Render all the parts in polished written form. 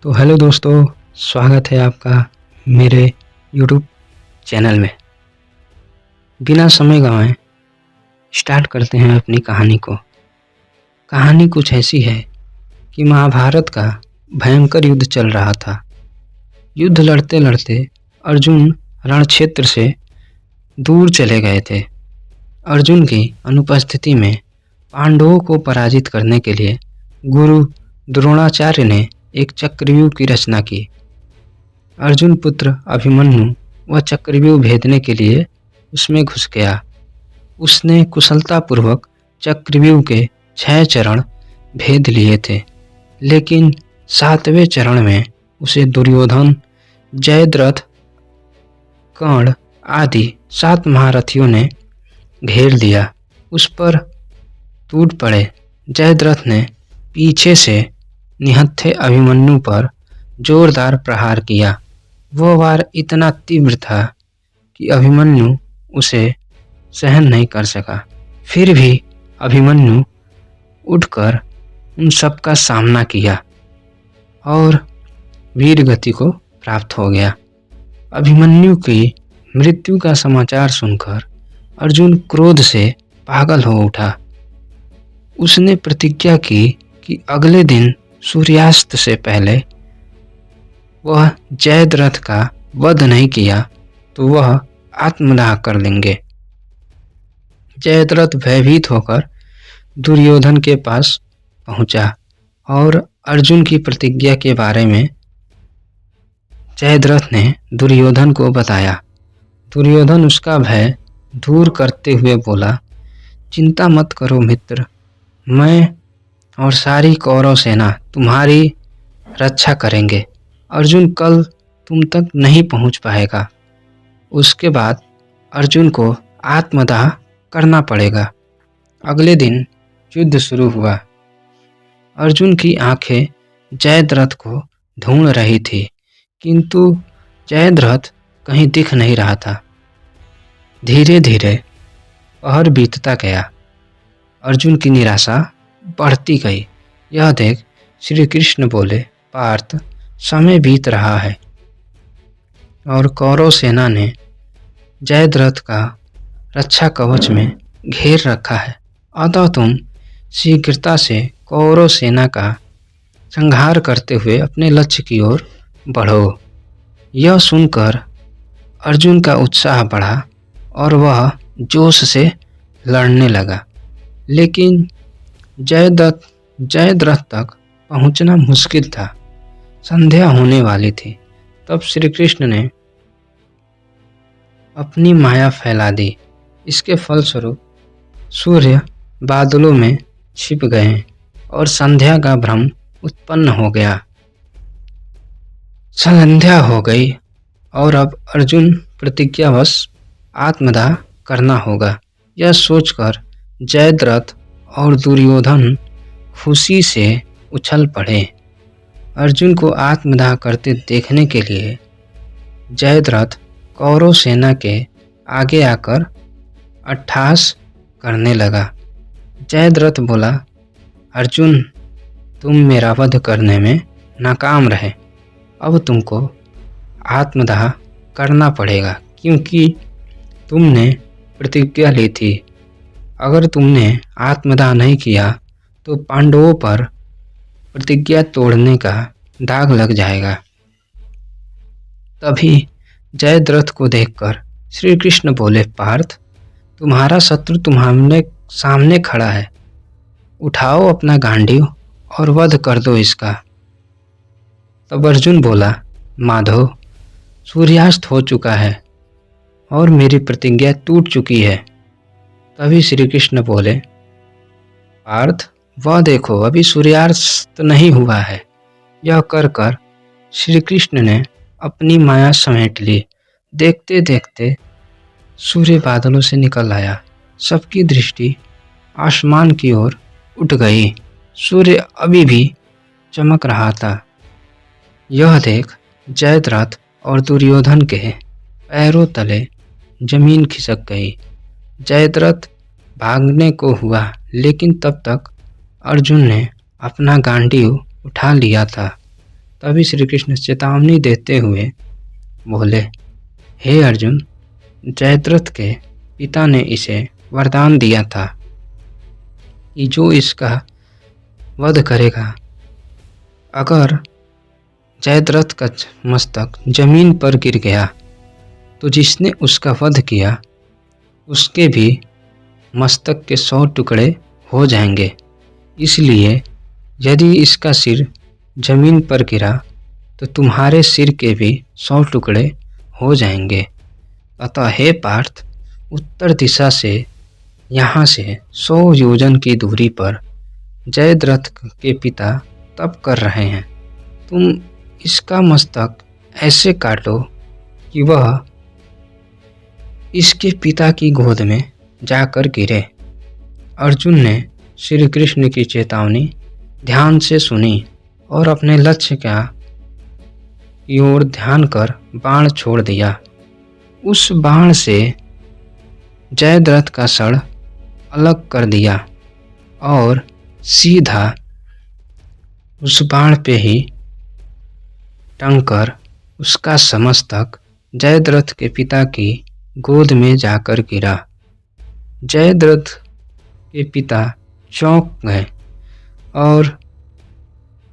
तो हेलो दोस्तों, स्वागत है आपका मेरे यूट्यूब चैनल में। बिना समय गंवाए स्टार्ट करते हैं अपनी कहानी को। कहानी कुछ ऐसी है कि महाभारत का भयंकर युद्ध चल रहा था। युद्ध लड़ते लड़ते अर्जुन रण क्षेत्र से दूर चले गए थे। अर्जुन की अनुपस्थिति में पांडवों को पराजित करने के लिए गुरु द्रोणाचार्य ने एक चक्रव्यूह की रचना की। अर्जुन पुत्र अभिमन्यु वह चक्रव्यूह भेदने के लिए उसमें घुस गया। उसने कुशलतापूर्वक चक्रव्यूह के 6 चरण भेद लिए थे, लेकिन 7वें चरण में उसे दुर्योधन, जयद्रथ, कर्ण आदि 7 महारथियों ने घेर लिया। उस पर टूट पड़े। जयद्रथ ने पीछे से निहत्थे अभिमन्यु पर जोरदार प्रहार किया। वह वार इतना तीव्र था कि अभिमन्यु उसे सहन नहीं कर सका। फिर भी अभिमन्यु उठकर उन सब का सामना किया और वीर गति को प्राप्त हो गया। अभिमन्यु की मृत्यु का समाचार सुनकर अर्जुन क्रोध से पागल हो उठा। उसने प्रतिज्ञा की कि अगले दिन सूर्यास्त से पहले वह जयद्रथ का वध नहीं किया तो वह आत्मदाह कर लेंगे। जयद्रथ भयभीत होकर दुर्योधन के पास पहुंचा और अर्जुन की प्रतिज्ञा के बारे में जयद्रथ ने दुर्योधन को बताया। दुर्योधन उसका भय दूर करते हुए बोला, चिंता मत करो मित्र, मैं और सारी कौरव सेना तुम्हारी रक्षा करेंगे। अर्जुन कल तुम तक नहीं पहुंच पाएगा। उसके बाद अर्जुन को आत्मदाह करना पड़ेगा। अगले दिन युद्ध शुरू हुआ। अर्जुन की आंखें जयद्रथ को ढूंढ रही थी, किंतु जयद्रथ कहीं दिख नहीं रहा था। धीरे धीरे पहर बीतता गया। अर्जुन की निराशा बढ़ती गई। यह देख श्री कृष्ण बोले, पार्थ, समय बीत रहा है और कौरव सेना ने जयद्रथ का रक्षा कवच में घेर रखा है। अतः तुम शीघ्रता से कौरव सेना का संहार करते हुए अपने लक्ष्य की ओर बढ़ो। यह सुनकर अर्जुन का उत्साह बढ़ा और वह जोश से लड़ने लगा, लेकिन जयद्रथ तक पहुंचना मुश्किल था। संध्या होने वाली थी। तब श्री कृष्ण ने अपनी माया फैला दी। इसके फलस्वरूप सूर्य बादलों में छिप गए और संध्या का भ्रम उत्पन्न हो गया। संध्या हो गई और अब अर्जुन प्रतिज्ञावश आत्मदाह करना होगा। यह सोचकर जयद्रथ और दुर्योधन खुशी से उछल पड़े। अर्जुन को आत्मदाह करते देखने के लिए जयद्रथ कौरव सेना के आगे आकर अट्टहास करने लगा। जयद्रथ बोला, अर्जुन, तुम मेरा वध करने में नाकाम रहे। अब तुमको आत्मदाह करना पड़ेगा, क्योंकि तुमने प्रतिज्ञा ली थी। अगर तुमने आत्मदाह नहीं किया तो पांडवों पर प्रतिज्ञा तोड़ने का दाग लग जाएगा। तभी जयद्रथ को देखकर श्री कृष्ण बोले, पार्थ, तुम्हारा शत्रु तुम्हारे सामने खड़ा है। उठाओ अपना गांडीव और वध कर दो इसका। तब अर्जुन बोला, माधव, सूर्यास्त हो चुका है और मेरी प्रतिज्ञा टूट चुकी है। तभी श्री कृष्ण बोले, पार्थ, वह देखो, अभी सूर्यास्त नहीं हुआ है। यह कर कर श्री कृष्ण ने अपनी माया समेट ली। देखते देखते सूर्य बादलों से निकल आया। सबकी दृष्टि आसमान की ओर उठ गई। सूर्य अभी भी चमक रहा था। यह देख जयद्रथ और दुर्योधन के पैरों तले जमीन खिसक गई। जयद्रथ भागने को हुआ, लेकिन तब तक अर्जुन ने अपना गांडीव उठा लिया था। तभी श्री कृष्ण चेतावनी देते हुए बोले, हे अर्जुन, जयद्रथ के पिता ने इसे वरदान दिया था कि जो इसका वध करेगा, अगर जयद्रथ का मस्तक जमीन पर गिर गया तो जिसने उसका वध किया उसके भी मस्तक के 100 टुकड़े हो जाएंगे। इसलिए यदि इसका सिर जमीन पर गिरा तो तुम्हारे सिर के भी 100 टुकड़े हो जाएंगे। अतः हे पार्थ, उत्तर दिशा से यहाँ से 100 योजन की दूरी पर जयद्रथ के पिता तप कर रहे हैं। तुम इसका मस्तक ऐसे काटो कि वह इसके पिता की गोद में जाकर गिरे। अर्जुन ने श्री कृष्ण की चेतावनी ध्यान से सुनी और अपने लक्ष्य की ओर ध्यान कर बाण छोड़ दिया। उस बाण से जयद्रथ का सर अलग कर दिया और सीधा उस बाण पे ही टंकर उसका समस्तक जयद्रथ के पिता की गोद में जाकर गिरा। जयद्रथ के पिता चौंक गए और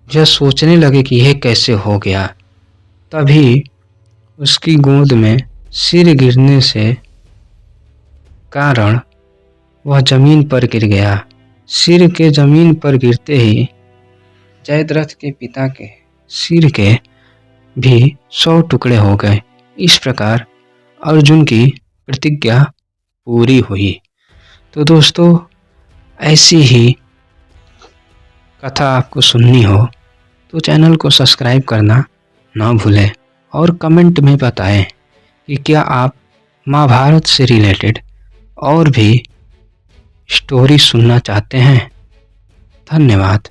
यह सोचने लगे कि यह कैसे हो गया। तभी उसकी गोद में सिर गिरने से कारण वह जमीन पर गिर गया। सिर के जमीन पर गिरते ही जयद्रथ के पिता के सिर के भी 100 टुकड़े हो गए। इस प्रकार अर्जुन की प्रतिज्ञा पूरी हुई। तो दोस्तों, ऐसी ही कथा आपको सुननी हो तो चैनल को सब्सक्राइब करना ना भूलें और कमेंट में बताएं कि क्या आप महाभारत से रिलेटेड और भी स्टोरी सुनना चाहते हैं। धन्यवाद।